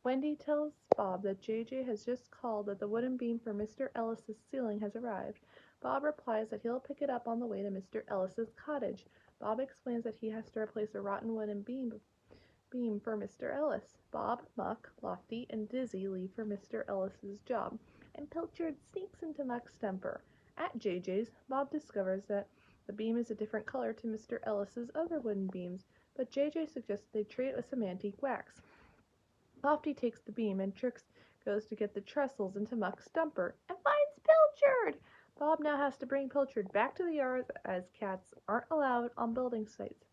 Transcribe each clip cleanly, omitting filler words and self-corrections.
Wendy tells Bob that JJ has just called that the wooden beam for Mr. Ellis's ceiling has arrived. Bob replies that he'll pick it up on the way to Mr. Ellis's cottage. Bob explains that he has to replace a rotten wooden beam for Mr. Ellis. Bob, Muck, Lofty, and Dizzy leave for Mr. Ellis's job, and Pilchard sneaks into Muck's temper. At JJ's, Bob discovers that the beam is a different color to Mr. Ellis's other wooden beams, but JJ suggests they trade it with some antique wax. Lofty takes the beam and Trix goes to get the trestles into Muck's dumper and finds Pilchard. Bob now has to bring Pilchard back to the yard as cats aren't allowed on building sites.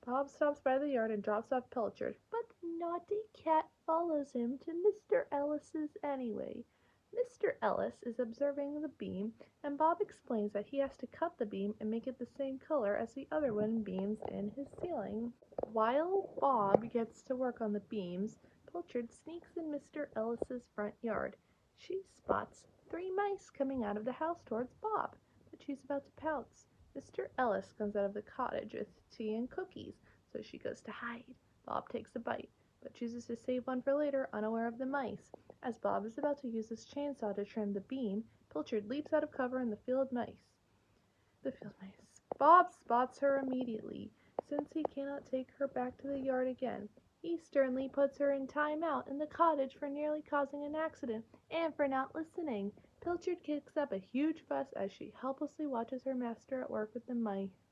Bob stops by the yard and drops off Pilchard, but the naughty cat follows him to Mr. Ellis's anyway. Mr. Ellis is observing the beam, and Bob explains that he has to cut the beam and make it the same color as the other wooden beams in his ceiling. While Bob gets to work on the beams, Pilchard sneaks in Mr. Ellis's front yard. She spots 3 mice coming out of the house towards Bob, but she's about to pounce. Mr. Ellis comes out of the cottage with tea and cookies, so she goes to hide. Bob takes a bite, but chooses to save one for later, unaware of the mice. As Bob is about to use his chainsaw to trim the beam, Pilchard leaps out of cover in the field mice. Bob spots her immediately. Since he cannot take her back to the yard again, he sternly puts her in time out in the cottage for nearly causing an accident and for not listening. Pilchard kicks up a huge fuss as she helplessly watches her master at work with the mice,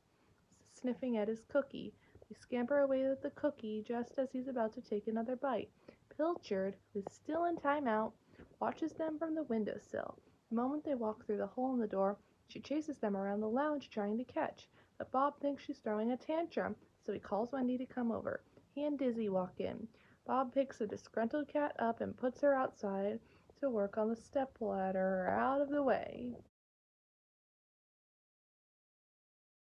sniffing at his cookie. They scamper away with the cookie just as he's about to take another bite. Pilchard, who is still in time out, watches them from the windowsill. The moment they walk through the hole in the door, she chases them around the lounge trying to catch. But Bob thinks she's throwing a tantrum, so he calls Wendy to come over. He and Dizzy walk in. Bob picks a disgruntled cat up and puts her outside to work on the stepladder out of the way.